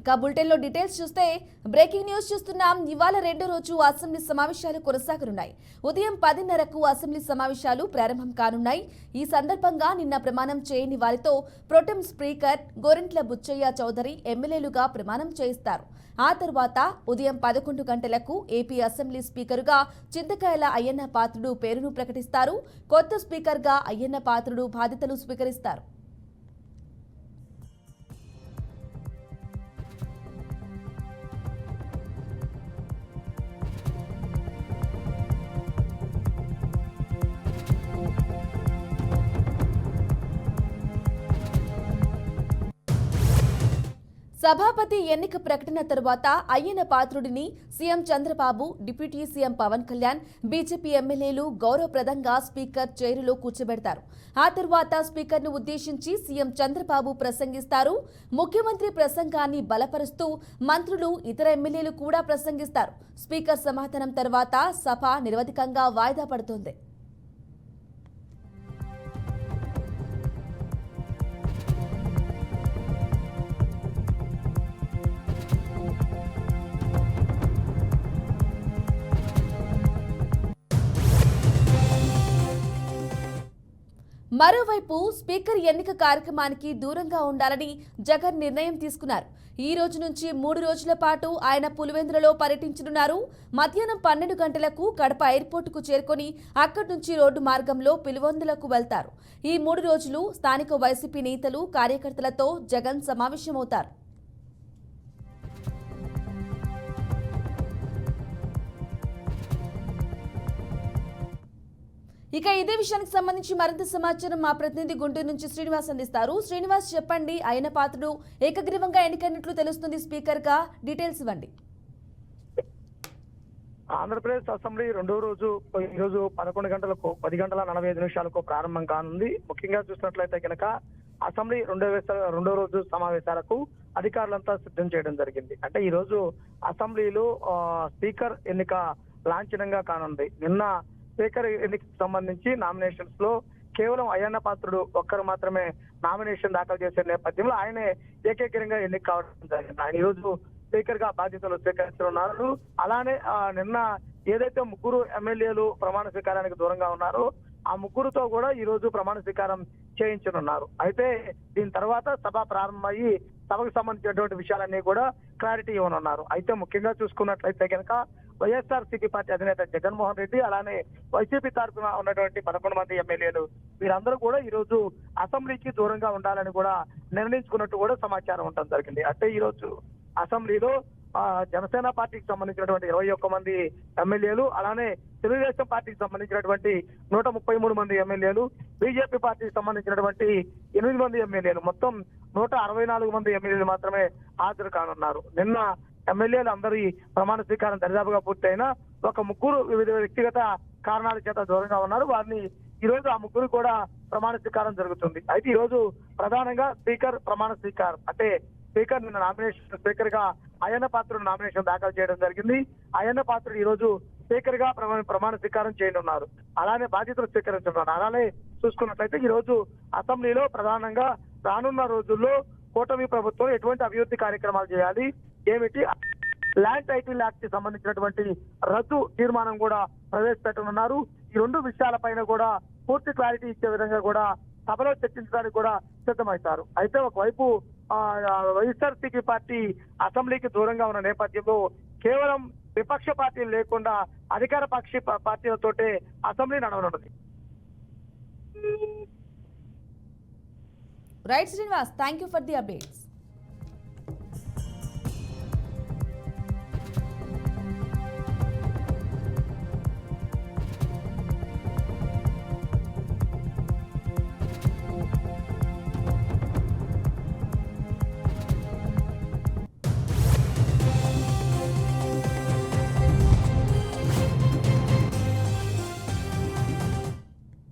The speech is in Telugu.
ఇక బులెటిన్లో డీటెయిల్స్ చూస్తే బ్రేకింగ్ న్యూస్ చూస్తున్నాం. ఇవాళ రెండో రోజు అసెంబ్లీ సమావేశాలు కొనసాగనున్నాయి. ఉదయం 10:30కు అసెంబ్లీ సమావేశాలు ప్రారంభం కానున్నాయి. ఈ సందర్భంగా నిన్న ప్రమాణం చేయని వారితో ప్రొటెం స్పీకర్ గోరంట్ల బుచ్చయ్య చౌదరి ఎమ్మెల్యేలుగా ప్రమాణం చేయిస్తారు. ఆ తర్వాత ఉదయం 11 గంటలకు ఏపీ అసెంబ్లీ స్పీకరుగా చింతకాయల అయ్యన్న పాత్రుడు పేరును ప్రకటిస్తారు. కొత్త స్పీకర్గా అయ్యన్న పాత్రుడు బాధ్యతలు స్వీకరిస్తారు. సభాపతి ఎన్నిక ప్రకటన తరువాత అయ్యన్న పాత్రుడిని CM Chandrababu, deputy CM Pawan Kalyan, BJP ఎమ్మెల్యేలు గౌరవప్రదంగా స్పీకర్ చైరులో కూర్చోబెడతారు. ఆ తరువాత స్పీకర్ను ఉద్దేశించి సీఎం చంద్రబాబు ప్రసంగిస్తారు. ముఖ్యమంత్రి ప్రసంగాన్ని బలపరుస్తూ మంత్రులు, ఇతర ఎమ్మెల్యేలు కూడా ప్రసంగిస్తారు. స్పీకర్ సమాధానం తర్వాత సభ నిరవధికంగా వాయిదా పడుతోంది. మరోవైపు స్పీకర్ ఎన్నిక కార్యక్రమానికి దూరంగా ఉండాలని జగన్ నిర్ణయం తీసుకున్నారు. ఈ రోజు నుంచి 3 రోజుల పాటు ఆయన పులివెందులలో పర్యటించనున్నారు. మధ్యాహ్నం 12 గంటలకు కడప ఎయిర్పోర్టుకు చేరుకొని అక్కడి నుంచి రోడ్డు మార్గంలో పులివెందులకు వెళ్తారు. ఈ 3 రోజులు స్థానిక వైసీపీ నేతలు, కార్యకర్తలతో జగన్ సమావేశమవుతారు. ఇక ఇదే విషయానికి సంబంధించి మరింత సమాచారం మా ప్రతినిధి గుంటూరు నుంచి శ్రీనివాస్ అందిస్తారు. శ్రీనివాస్, చెప్పండి. అయ్యన్న పాత్రుడు ఏకగ్రీవంగా ఎన్నికైనట్లు తెలుస్తుంది. స్పీకర్ గా డీటెయిల్స్ ఇవ్వండి. ఆంధ్రప్రదేశ్ అసెంబ్లీ రెండో రోజు ఈ రోజు 11 గంటలకు 10 గంటల 45 నిమిషాలకు ప్రారంభం కానుంది. ముఖ్యంగా చూసినట్లయితే కనుక అసెంబ్లీ రెండో రోజు సమావేశాలకు అధికారులంతా సిద్ధం చేయడం జరిగింది. అంటే ఈ రోజు అసెంబ్లీలో స్పీకర్ ఎన్నిక లాంఛనంగా కానుంది. నిన్న స్పీకర్ ఎన్నికకు సంబంధించి నామినేషన్స్ లో కేవలం అయ్యన్న పాత్రుడు ఒక్కరు మాత్రమే నామినేషన్ దాఖలు చేసే నేపథ్యంలో ఆయనే ఏకగ్రీవంగా ఎన్నిక కావడం జరిగింది. ఆయన ఈ రోజు స్పీకర్ గా బాధ్యతలు స్వీకరించనున్నారు. అలానే నిన్న ఏదైతే 3 ఎమ్మెల్యేలు ప్రమాణ స్వీకారానికి దూరంగా ఉన్నారో ఆ 3తో కూడా ఈ రోజు ప్రమాణ స్వీకారం చేయించనున్నారు. అయితే దీని తర్వాత సభ ప్రారంభమయ్యి సభకు సంబంధించినటువంటి విషయాలన్నీ కూడా క్లారిటీ ఇవ్వనున్నారు. అయితే ముఖ్యంగా చూసుకున్నట్లయితే కనుక వైఎస్ఆర్సీపీ పార్టీ అధినేత జగన్మోహన్ రెడ్డి, అలానే వైసీపీ తరఫున ఉన్నటువంటి 11 మంది ఎమ్మెల్యేలు వీరందరూ కూడా ఈ రోజు అసెంబ్లీకి దూరంగా ఉండాలని కూడా నిర్ణయించుకున్నట్టు కూడా సమాచారం ఉండడం జరిగింది. అంటే ఈ రోజు అసెంబ్లీలో జనసేన పార్టీకి సంబంధించినటువంటి 21 మంది ఎమ్మెల్యేలు, అలానే తెలుగుదేశం పార్టీకి సంబంధించినటువంటి 133 మంది ఎమ్మెల్యేలు, బీజేపీ పార్టీకి సంబంధించినటువంటి 8 మంది ఎమ్మెల్యేలు, మొత్తం 164 మంది ఎమ్మెల్యేలు మాత్రమే హాజరు కానున్నారు. నిన్న ఎమ్మెల్యేలు అందరి ప్రమాణ స్వీకారం దరిదాపుగా పూర్తయినా ఒక 3 వివిధ వ్యక్తిగత కారణాల చేత దూరంగా ఉన్నారు. వారిని ఈ రోజు ఆ 3 కూడా ప్రమాణ స్వీకారం జరుగుతుంది. అయితే ఈ రోజు ప్రధానంగా స్పీకర్ ప్రమాణ స్వీకారం, అంటే స్పీకర్ నిన్న నామినేషన్ స్పీకర్ గా అయ్యన్న పాత్రుడు నామినేషన్ దాఖలు చేయడం జరిగింది. అయ్యన్న పాత్రుడు ఈ రోజు స్పీకర్ గా ప్రమాణ స్వీకారం చేయనున్నారు. అలానే బాధ్యతలు స్వీకరించున్నారు. అలానే చూసుకున్నట్లయితే ఈ రోజు అసెంబ్లీలో ప్రధానంగా రానున్న రోజుల్లో కూటమి ప్రభుత్వం ఎటువంటి అభివృద్ధి కార్యక్రమాలు చేయాలి, ఏమిటి, ల్యాండ్ టైటిల్ యాక్ట్ కి సంబంధించినటువంటి రద్దు తీర్మానం కూడా ప్రవేశపెట్టనున్నారు. ఈ 2 విషయాలపైన కూడా పూర్తి క్లారిటీ ఇచ్చే విధంగా కూడా సభలో చర్చించడానికి కూడా సిద్ధమవుతారు. అయితే ఒకవైపు వైఎస్ఆర్సీపీ పార్టీ అసెంబ్లీకి దూరంగా ఉన్న నేపథ్యంలో కేవలం విపక్ష పార్టీలు లేకుండా అధికార పక్ష పార్టీలతోటే అసెంబ్లీ నడవనున్నది. Right Srinivas, thank you for the updates.